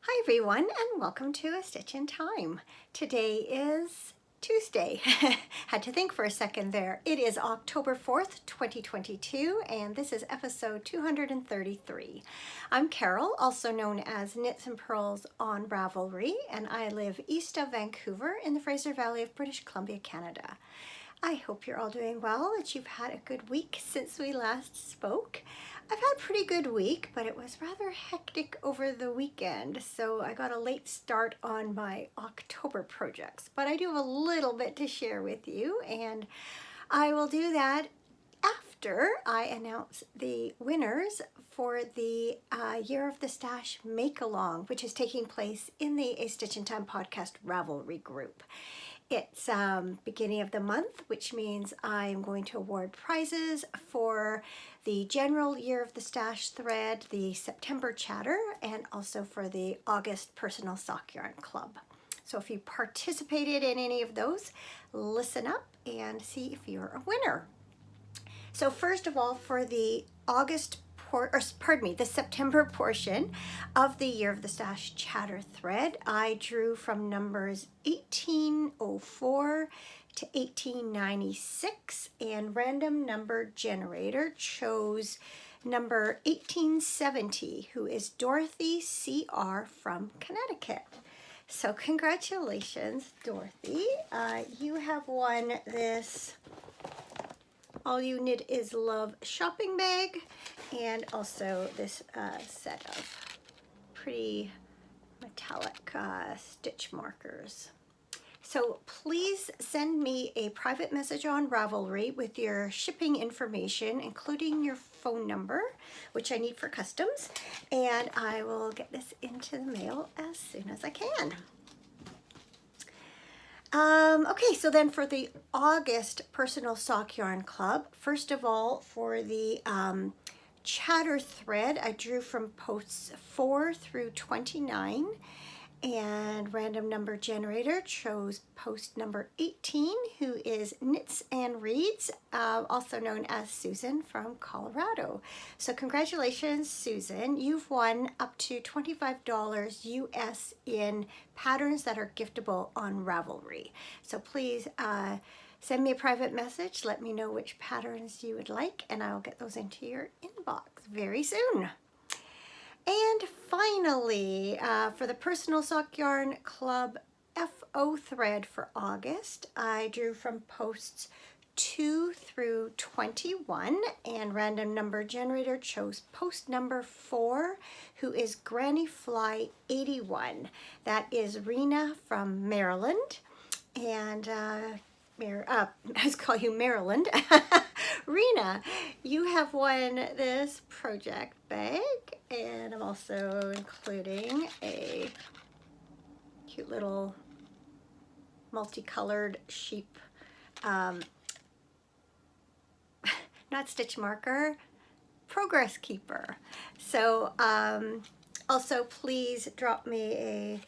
Hi everyone, and welcome to A Stitch in Time. Today is Tuesday. Had to think for a second there. It is October 4th, 2022, and this is episode 233. I'm Carol, also known as Knits and Pearls on Ravelry, and I live east of Vancouver in the Fraser Valley of British Columbia, Canada. I hope you're all doing well, that you've had a good week since we last spoke. I've had a pretty good week, but it was rather hectic over the weekend, so I got a late start on my October projects. But I do have a little bit to share with you, and I will do that after I announce the winners for the Year of the Stash Make-Along, which is taking place in the A Stitch in Time podcast Ravelry group. It's beginning of the month, which means I'm going to award prizes for the general Year of the Stash thread, the September chatter, and also for the August personal sock yarn club. So if you participated in any of those, listen up and see if you're a winner. So first of all, for the the September portion of the Year of the Stash chatter thread, I drew from numbers 1804 to 1896, and random number generator chose number 1870, who is Dorothy CR from Connecticut. So congratulations, Dorothy. You have won this All You Knit Is Love shopping bag, and also this set of pretty metallic stitch markers. So please send me a private message on Ravelry with your shipping information, including your phone number, which I need for customs, and I will get this into the mail as soon as I can. Okay, so then for the August Personal Sock Yarn Club, first of all, for the chatter thread, I drew from posts 4 through 29, and random number generator chose post number 18, who is Knits and Reads, also known as Susan from Colorado. So congratulations, Susan. You've won up to $25 US in patterns that are giftable on Ravelry. So please send me a private message. Let me know which patterns you would like, and I'll get those into your inbox very soon. And finally, for the Personal Sock Yarn Club FO thread for August, I drew from posts 2 through 21, and random number generator chose post number 4, who is Granny Fly 81. That is Rena from Maryland, and I was calling you Maryland. Rena, you have won this project bag, and I'm also including a cute little multicolored sheep, not stitch marker, progress keeper. So also please drop me a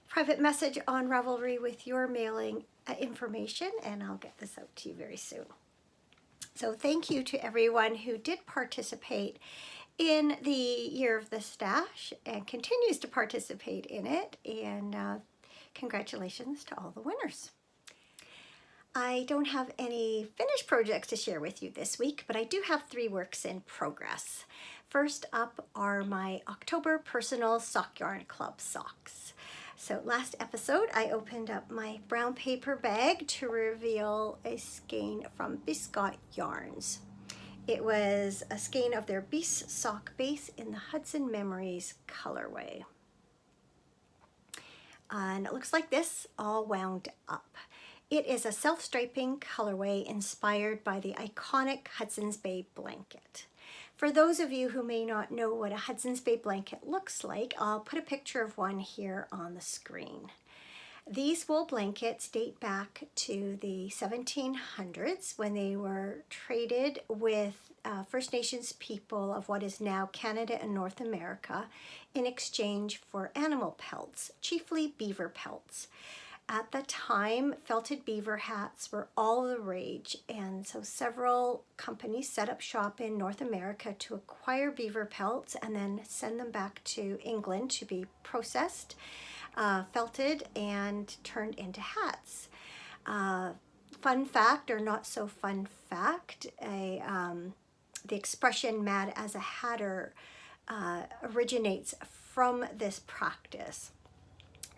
private message on Ravelry with your mailing information, and I'll get this out to you very soon. So thank you to everyone who did participate in the Year of the Stash and continues to participate in it, and congratulations to all the winners. I don't have any finished projects to share with you this week, but I do have 3 works in progress. First up are my October Personal Sock Yarn Club socks. So last episode, I opened up my brown paper bag to reveal a skein from Biscot Yarns. It was a skein of their Beast sock base in the Hudson Memories colorway. And it looks like this, all wound up. It is a self-striping colorway inspired by the iconic Hudson's Bay blanket. For those of you who may not know what a Hudson's Bay blanket looks like, I'll put a picture of one here on the screen. These wool blankets date back to the 1700s when they were traded with First Nations people of what is now Canada and North America in exchange for animal pelts, chiefly beaver pelts. At the time, felted beaver hats were all the rage, and so several companies set up shop in North America to acquire beaver pelts and then send them back to England to be processed, felted, and turned into hats. Fun fact, or not so fun fact, the expression "mad as a hatter" originates from this practice.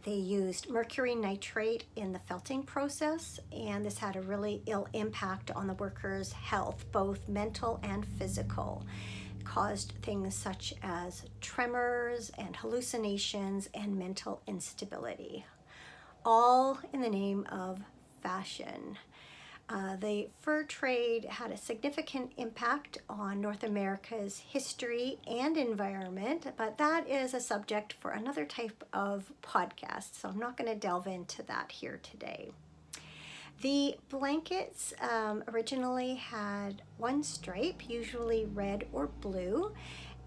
They used mercury nitrate in the felting process, and this had a really ill impact on the workers' health, both mental and physical. It caused things such as tremors and hallucinations and mental instability, all in the name of fashion. The fur trade had a significant impact on North America's history and environment, but that is a subject for another type of podcast, so I'm not going to delve into that here today. The blankets originally had one stripe, usually red or blue,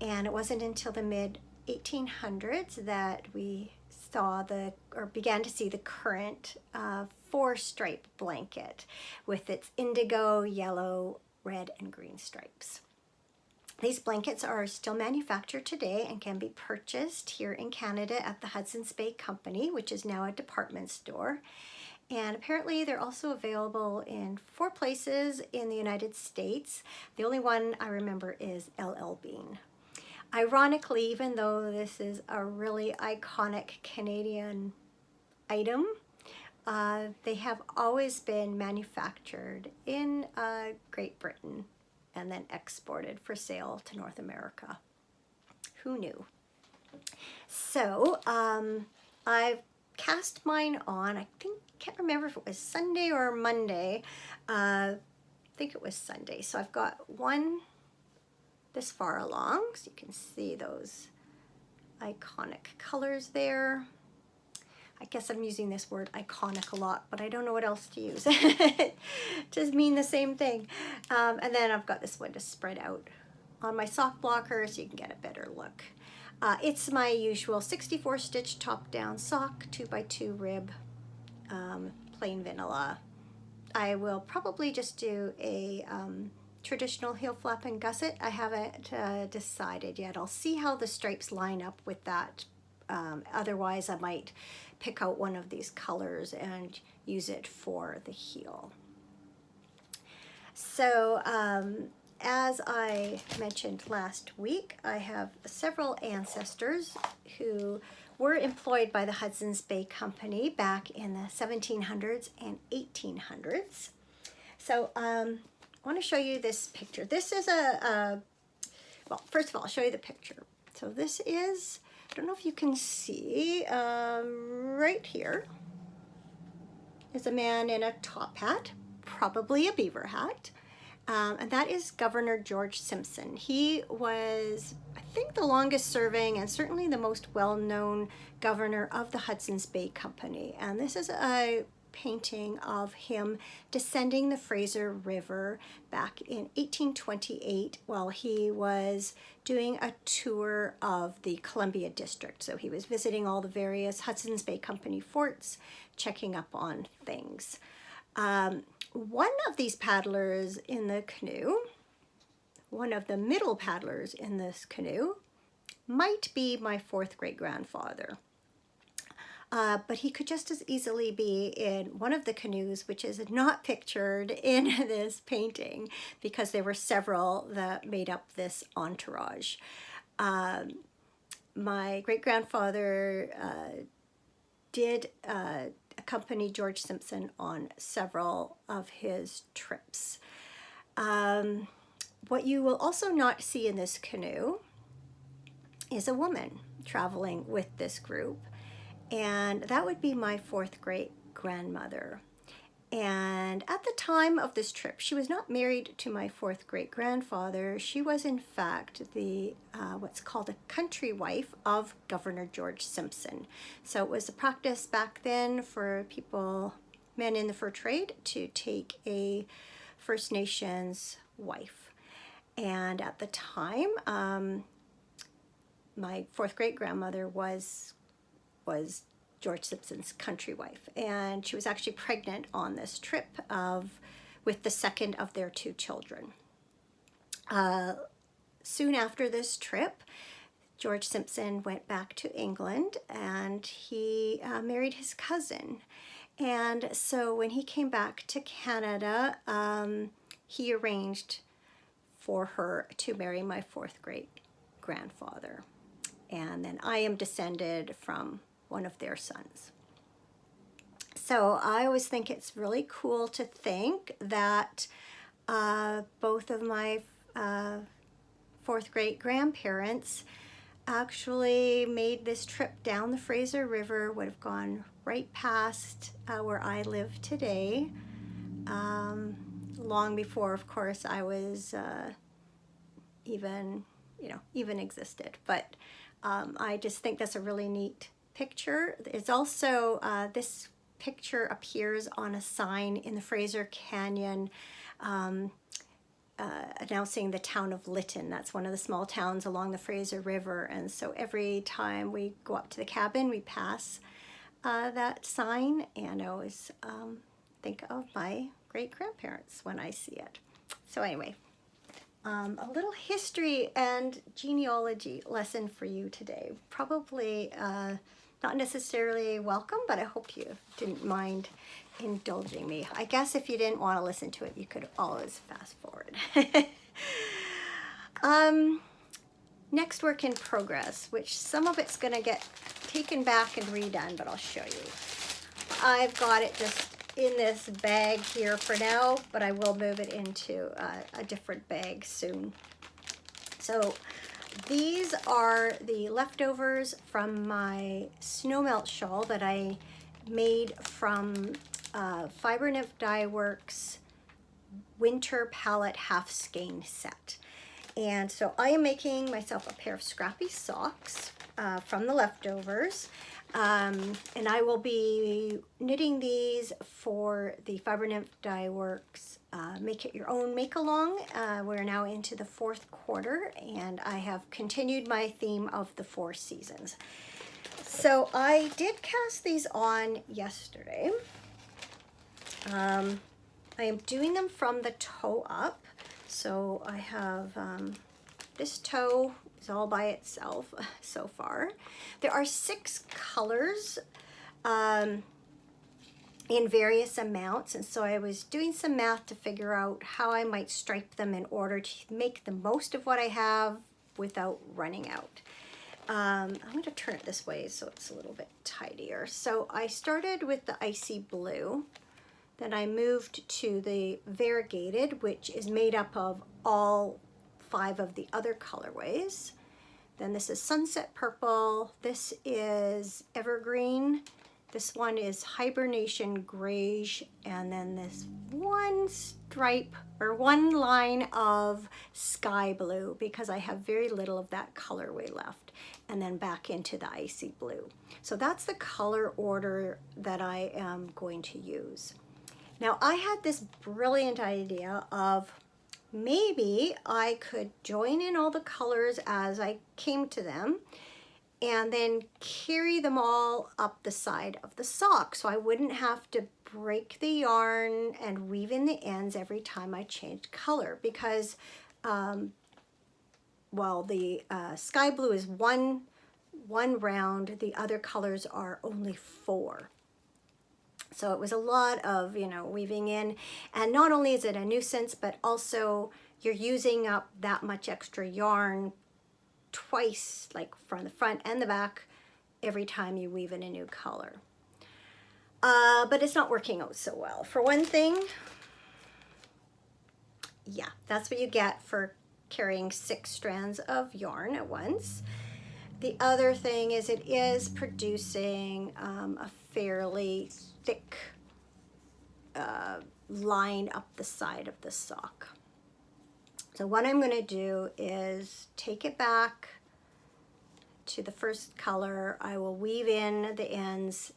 and it wasn't until the mid 1800s that we began to see the current four-stripe blanket with its indigo, yellow, red, and green stripes. These blankets are still manufactured today and can be purchased here in Canada at the Hudson's Bay Company, which is now a department store. And apparently they're also available in 4 places in the United States. The only one I remember is LL Bean. Ironically, even though this is a really iconic Canadian item, they have always been manufactured in Great Britain and then exported for sale to North America. Who knew? So I've cast mine on, can't remember if it was Sunday or Monday. I think it was Sunday. So I've got one this far along, so you can see those iconic colors there. I guess I'm using this word iconic a lot, but I don't know what else to use. Just mean the same thing. And then I've got this one to spread out on my sock blocker so you can get a better look. It's my usual 64 stitch top down sock, 2x2 rib, plain vanilla. I will probably just do a traditional heel flap and gusset. I haven't decided yet. I'll see how the stripes line up with that. Otherwise I might pick out one of these colors and use it for the heel. So as I mentioned last week, I have several ancestors who were employed by the Hudson's Bay Company back in the 1700s and 1800s. So I want to show you this picture. This is well, first of all, I'll show you the picture. So this is, I don't know if you can see, right here is a man in a top hat, probably a beaver hat. And that is Governor George Simpson. He was, I think, the longest serving and certainly the most well-known governor of the Hudson's Bay Company. And this is a painting of him descending the Fraser River back in 1828 while he was doing a tour of the Columbia District. So he was visiting all the various Hudson's Bay Company forts, checking up on things. One of these paddlers in the canoe, one of the middle paddlers in this canoe, might be my 4th great-grandfather. But he could just as easily be in one of the canoes, which is not pictured in this painting, because there were several that made up this entourage. My great-grandfather did accompany George Simpson on several of his trips. What you will also not see in this canoe is a woman traveling with this group, and that would be my 4th great-grandmother. And at the time of this trip, she was not married to my 4th great-grandfather. She was in fact the what's called a country wife of Governor George Simpson. So it was a practice back then for people, men in the fur trade, to take a First Nations wife. And at the time, my 4th great-grandmother was George Simpson's country wife. And she was actually pregnant on this trip with the second of their two children. Soon after this trip, George Simpson went back to England and he married his cousin. And so when he came back to Canada, he arranged for her to marry my fourth great grandfather. And then I am descended from one of their sons. So I always think it's really cool to think that both of my fourth great grandparents actually made this trip down the Fraser River, would have gone right past where I live today, long before, of course, I was even existed. But I just think that's a really neat picture. It's also, this picture appears on a sign in the Fraser Canyon announcing the town of Lytton. That's one of the small towns along the Fraser River. And so every time we go up to the cabin, we pass that sign, and I always think of my great-grandparents when I see it. So anyway, a little history and genealogy lesson for you today. Probably not necessarily welcome, but I hope you didn't mind indulging me. I guess if you didn't want to listen to it, you could always fast forward. Next work in progress, which some of it's going to get taken back and redone, but I'll show you. I've got it just in this bag here for now, but I will move it into a different bag soon. So these are the leftovers from my snow melt shawl that I made from Fiber Nymph Dye Works Winter Palette Half Skein set. And so I am making myself a pair of scrappy socks from the leftovers. And I will be knitting these for the Fiber Nymph Dye Works Make It Your Own Make Along. We're now into the fourth quarter, and I have continued my theme of the 4 seasons. So I did cast these on yesterday. I am doing them from the toe up. So I have this toe is all by itself so far. There are 6 colors in various amounts, and so I was doing some math to figure out how I might stripe them in order to make the most of what I have without running out. I'm going to turn it this way so it's a little bit tidier. So I started with the icy blue. Then I moved to the variegated, which is made up of all 5 of the other colorways. Then this is sunset purple. This is evergreen. This one is hibernation grayish. And then this one stripe or one line of sky blue, because I have very little of that colorway left. And then back into the icy blue. So that's the color order that I am going to use. Now, I had this brilliant idea of maybe I could join in all the colors as I came to them and then carry them all up the side of the sock, so I wouldn't have to break the yarn and weave in the ends every time I changed color, because while the sky blue is one round, the other colors are only 4. So it was a lot of, weaving in. And not only is it a nuisance, but also you're using up that much extra yarn twice, like from the front and the back, every time you weave in a new color. But it's not working out so well. For one thing, yeah, that's what you get for carrying 6 strands of yarn at once. The other thing is it is producing a fairly thick line up the side of the sock. So what I'm going to do is take it back to the first color. I will weave in the ends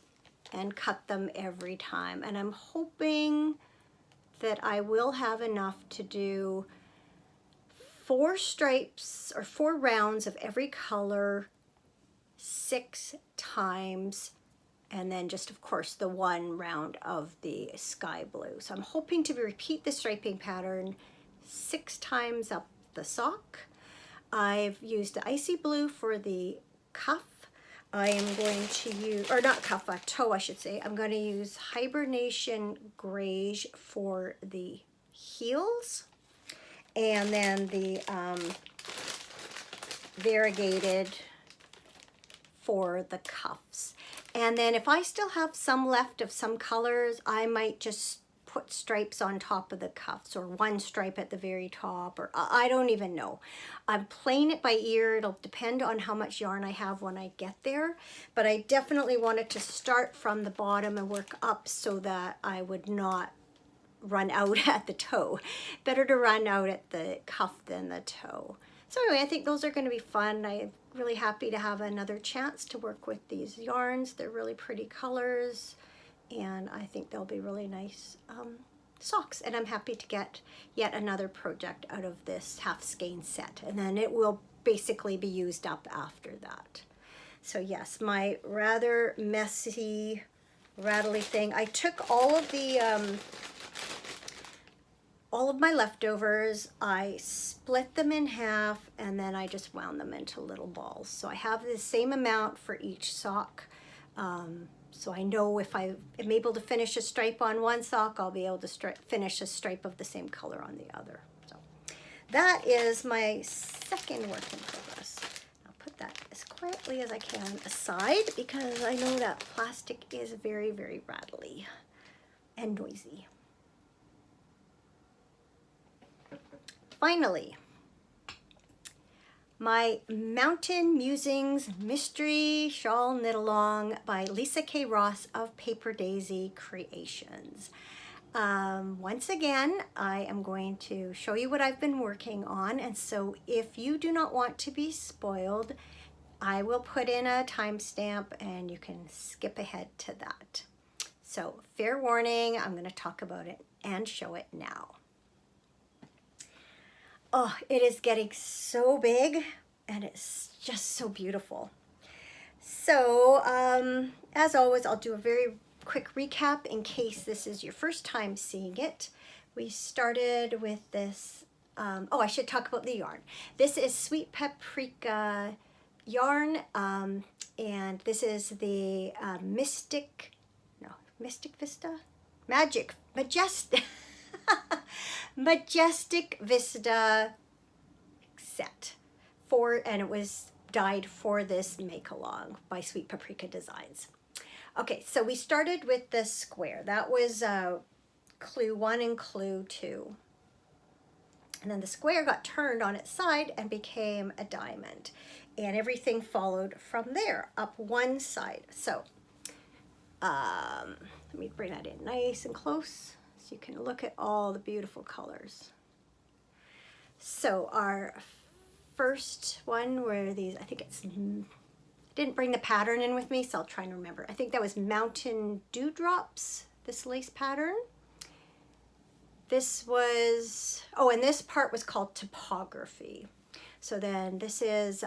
and cut them every time. And I'm hoping that I will have enough to do 4 stripes or 4 rounds of every color 6 times and then just of course the one round of the sky blue. So I'm hoping to repeat the striping pattern 6 times up the sock. I've used the icy blue for the cuff. I am going to use, or not cuff, a toe I should say. I'm going to use Hibernation Greige for the heels, and then the variegated for the cuffs. And then if I still have some left of some colors, I might just put stripes on top of the cuffs, or one stripe at the very top, or I don't even know. I'm playing it by ear. It'll depend on how much yarn I have when I get there, but I definitely wanted to start from the bottom and work up so that I would not run out at the toe. Better to run out at the cuff than the toe. So anyway, I think those are going to be fun. I'm really happy to have another chance to work with these yarns. They're really pretty colors, and I think they'll be really nice socks. And I'm happy to get yet another project out of this half skein set, and then it will basically be used up after that. So yes, my rather messy, rattly thing. I took all of my leftovers, I split them in half, and then I just wound them into little balls. So I have the same amount for each sock. So I know if I am able to finish a stripe on one sock, I'll be able to finish a stripe of the same color on the other. So that is my second work in progress. I'll put that as quietly as I can aside, because I know that plastic is very, very rattly and noisy. Finally, my Mountain Musings Mystery Shawl Knit Along by Lisa K. Ross of Paper Daisy Creations. Once again, I am going to show you what I've been working on, and so if you do not want to be spoiled, I will put in a timestamp and you can skip ahead to that. So fair warning, I'm going to talk about it and show it now. Oh, it is getting so big, and it's just so beautiful. So, as always, I'll do a very quick recap in case this is your first time seeing it. We started with this, oh, I should talk about the yarn. This is Sweet Paprika yarn, and this is the Majestic Vista set and it was dyed for this make along by Sweet Paprika Designs. Okay, so we started with the square. That was clue 1 and clue 2. And then the square got turned on its side and became a diamond. And everything followed from there, up one side. So let me bring that in nice and close so you can look at all the beautiful colors. So our first one were these, I think it's, I didn't bring the pattern in with me, so I'll try and remember. I think that was Mountain Dewdrops, this lace pattern. This was, oh, and this part was called Topography. So then this is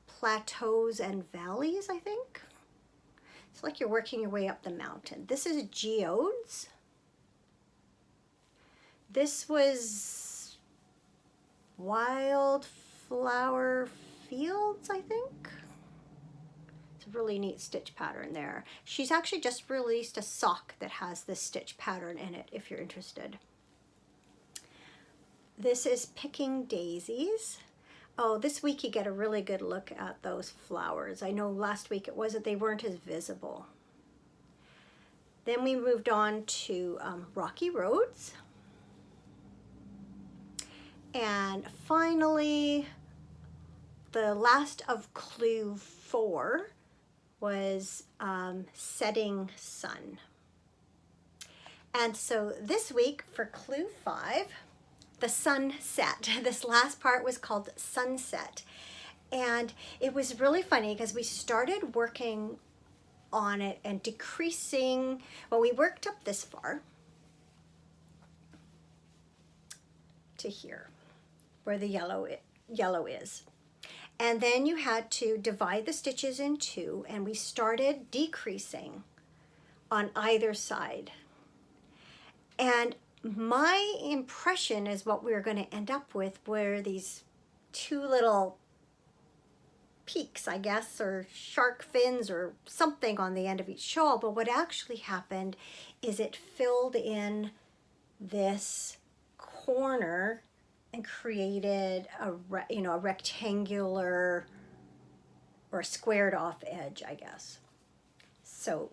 Plateaus and Valleys, I think. It's like you're working your way up the mountain. This is Geodes. This was Wildflower Fields, I think. It's a really neat stitch pattern there. She's actually just released a sock that has this stitch pattern in it, if you're interested. This is Picking Daisies. Oh, this week you get a really good look at those flowers. I know last week it wasn't, they weren't as visible. Then we moved on to Rocky Roads. And finally, the last of clue 4 was Setting Sun. And so this week for clue 5, the sunset. This last part was called Sunset. And it was really funny because we started working on it and decreasing. Well, we worked up this far to here where the yellow is. And then you had to divide the stitches in two, and we started decreasing on either side. And my impression is what we're going to end up with were these two little peaks, I guess, or shark fins or something on the end of each shawl. But what actually happened is it filled in this corner and created a rectangular or squared off edge, I guess. So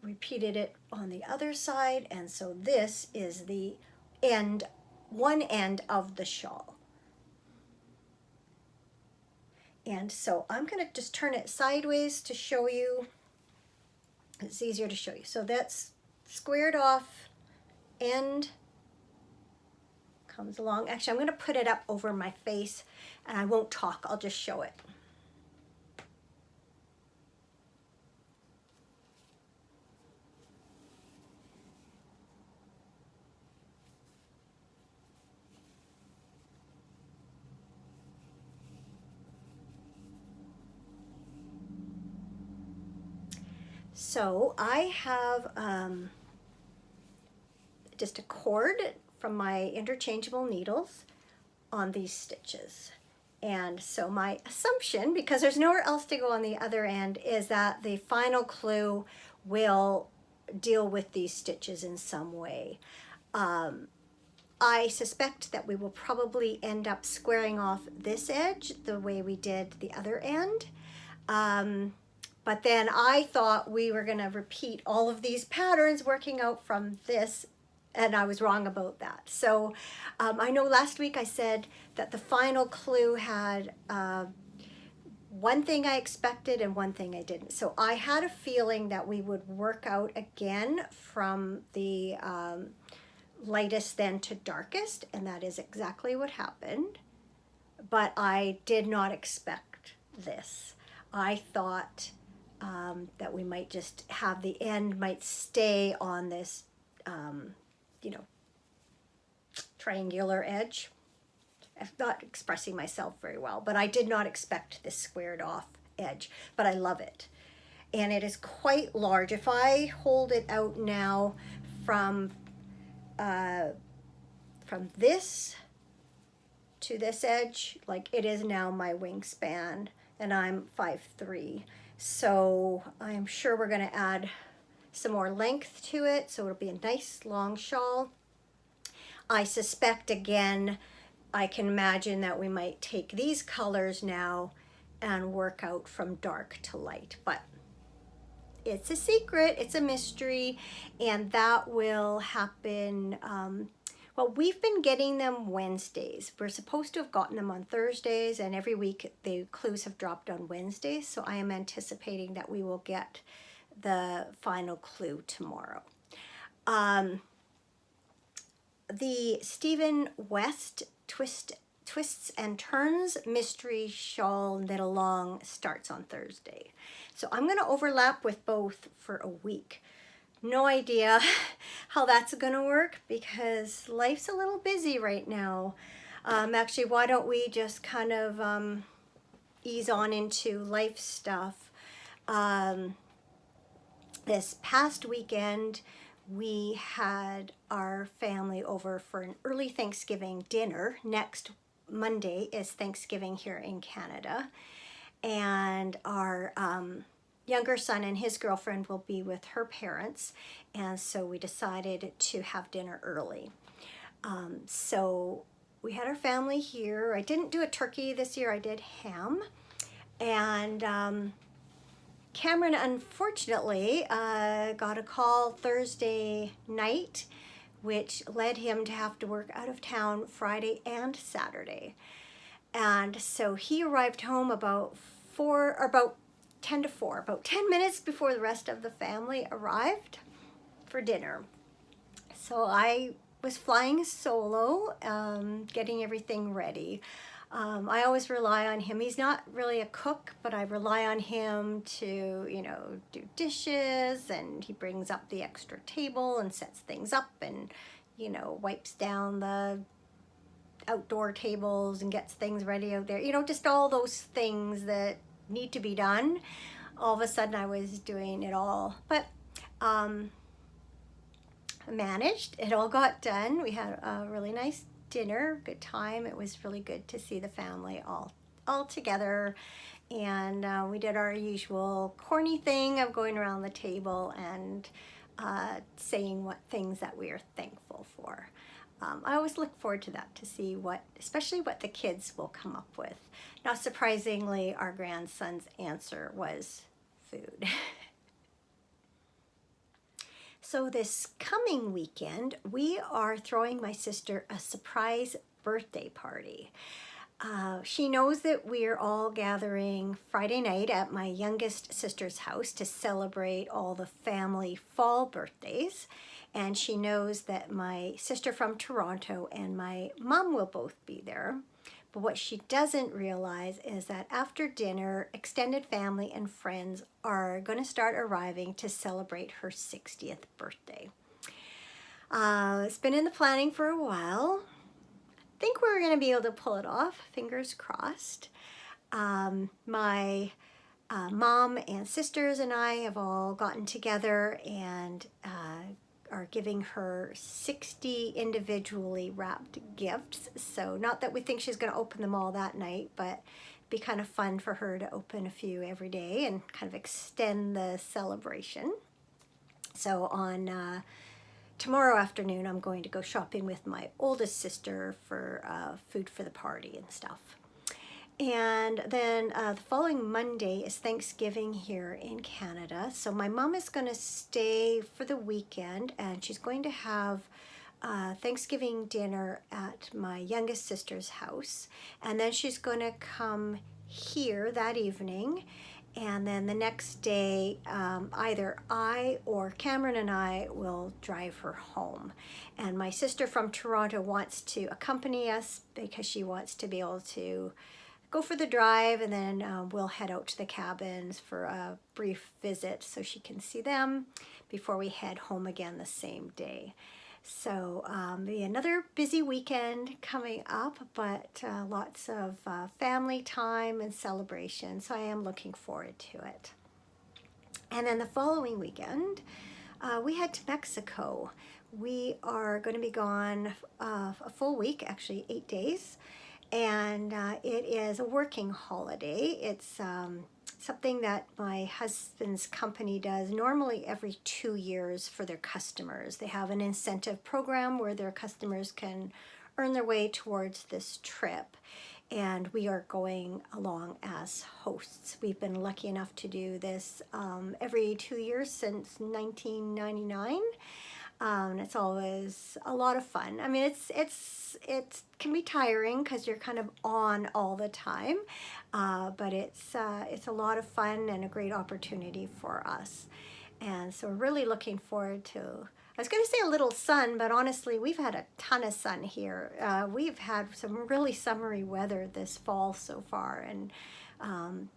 repeated it on the other side, and so this is the end, one end of the shawl. And so I'm going to just turn it sideways to show you. It's easier to show you. So that's squared off end comes along. Actually, I'm going to put it up over my face and I won't talk. I'll just show it. So I have just a cord from my interchangeable needles on these stitches. And so my assumption, because there's nowhere else to go on the other end, is that the final clue will deal with these stitches in some way. I suspect that we will probably end up squaring off this edge the way we did the other end. But then I thought we were going to repeat all of these patterns working out from this, and I was wrong about that. So I know last week I said that the final clue had one thing I expected and one thing I didn't. So I had a feeling that we would work out again from the lightest then to darkest, and that is exactly what happened. But I did not expect this. I thought that we might just have the end might stay on this, triangular edge. I'm not expressing myself very well, but I did not expect this squared off edge, but I love it. And it is quite large. If I hold it out now from this to this edge, like it is now my wingspan, and I'm 5'3". So I'm sure we're going to add some more length to it, so it'll be a nice long shawl. I suspect, again, I can imagine that we might take these colors now and work out from dark to light, but it's a secret, it's a mystery, and that will happen. Well, we've been getting them Wednesdays. We're supposed to have gotten them on Thursdays, and every week the clues have dropped on Wednesdays, so I am anticipating that we will get the final clue tomorrow. The Stephen West Twists and Turns Mystery Shawl Knit Along starts on Thursday. So I'm going to overlap with both for a week. No idea how that's going to work because life's a little busy right now. Actually, why don't we just kind of ease on into life stuff. This past weekend, we had our family over for an early Thanksgiving dinner. Next Monday is Thanksgiving here in Canada. And our younger son and his girlfriend will be with her parents, and so we decided to have dinner early. So we had our family here. I didn't do a turkey this year, I did ham. And Cameron unfortunately got a call Thursday night, which led him to have to work out of town Friday and Saturday. And so he arrived home about 10 to 4, about 10 minutes before the rest of the family arrived for dinner. So I was flying solo, getting everything ready. I always rely on him. He's not really a cook, but I rely on him to, do dishes, and he brings up the extra table and sets things up and, wipes down the outdoor tables and gets things ready out there. You know, just all those things that need to be done. All of a sudden I was doing it all. But managed. It all got done. We had a really nice dinner, good time. It was really good to see the family all together. And we did our usual corny thing of going around the table and saying what things that we are thankful for. I always look forward to that, to see especially what the kids will come up with. Not surprisingly, our grandson's answer was food. So this coming weekend, we are throwing my sister a surprise birthday party. She knows that we're all gathering Friday night at my youngest sister's house to celebrate all the family fall birthdays. And she knows that my sister from Toronto and my mom will both be there. But what she doesn't realize is that after dinner, extended family and friends are going to start arriving to celebrate her 60th birthday. It's been in the planning for a while. I think we're going to be able to pull it off, fingers crossed. My mom and sisters and I have all gotten together and are giving her 60 individually wrapped gifts. So not that we think she's going to open them all that night, but it'd be kind of fun for her to open a few every day and kind of extend the celebration. So on tomorrow afternoon, I'm going to go shopping with my oldest sister for food for the party and stuff. And then the following Monday is Thanksgiving here in Canada. So my mom is going to stay for the weekend, and she's going to have Thanksgiving dinner at my youngest sister's house. And then she's going to come here that evening. And then the next day, either I or Cameron and I will drive her home. And my sister from Toronto wants to accompany us because she wants to be able to go for the drive, and then we'll head out to the cabins for a brief visit so she can see them before we head home again the same day. So be another busy weekend coming up, but lots of family time and celebration. So I am looking forward to it. And then the following weekend, we head to Mexico. We are going to be gone a full week, actually 8 days. And it is a working holiday. It's something that my husband's company does normally every 2 years for their customers. They have an incentive program where their customers can earn their way towards this trip. And we are going along as hosts. We've been lucky enough to do this every 2 years since 1999. It's always a lot of fun. I mean, it can be tiring because you're kind of on all the time, but it's a lot of fun and a great opportunity for us. And so we're really looking forward to, I was going to say a little sun, but honestly, we've had a ton of sun here. We've had some really summery weather this fall so far, and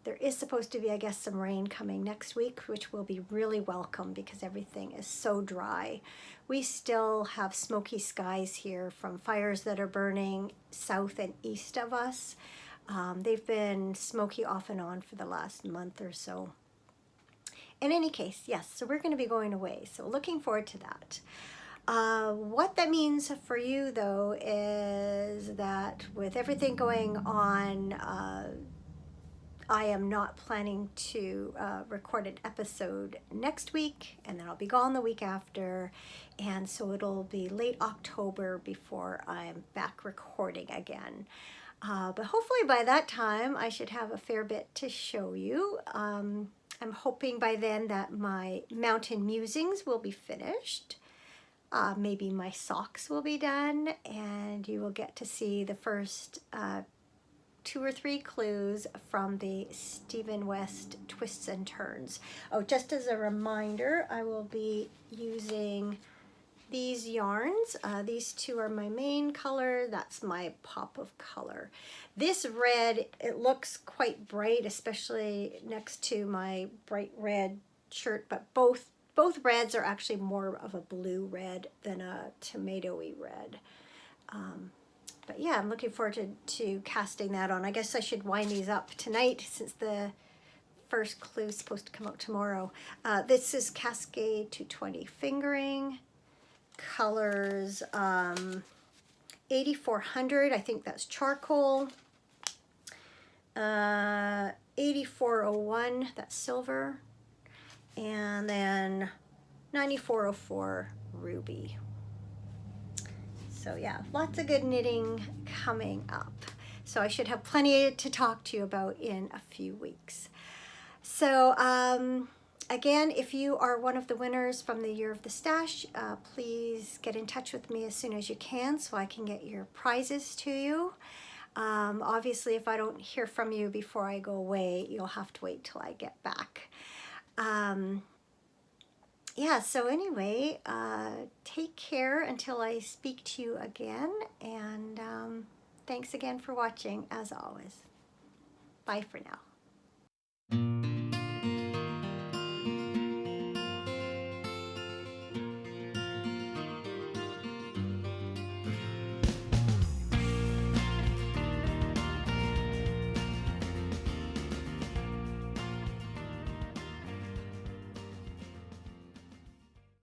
there is supposed to be, I guess, some rain coming next week, which will be really welcome because everything is so dry. We still have smoky skies here from fires that are burning south and east of us. They've been smoky off and on for the last month or so. In any case, yes, so we're going to be going away. So looking forward to that. What that means for you, though, is that with everything going on, I am not planning to record an episode next week, and then I'll be gone the week after, and so it'll be late October before I'm back recording again. But hopefully by that time I should have a fair bit to show you. I'm hoping by then that my mountain musings will be finished. Maybe my socks will be done, and you will get to see the first 2 or 3 clues from the Stephen West Twists and Turns. Oh, just as a reminder, I will be using these yarns. These 2 are my main color. That's my pop of color. This red, it looks quite bright, especially next to my bright red shirt, but both reds are actually more of a blue red than a tomatoey red. But yeah, I'm looking forward to casting that on. I guess I should wind these up tonight since the first clue is supposed to come out tomorrow. This is Cascade 220 fingering. Colors 8400, I think that's charcoal. 8401, that's silver. And then 9404 ruby. So yeah, lots of good knitting coming up. So I should have plenty to talk to you about in a few weeks. So again, if you are one of the winners from the Year of the Stash, please get in touch with me as soon as you can so I can get your prizes to you. Obviously, if I don't hear from you before I go away, you'll have to wait till I get back. Yeah, so anyway, take care until I speak to you again, and thanks again for watching, as always. Bye for now.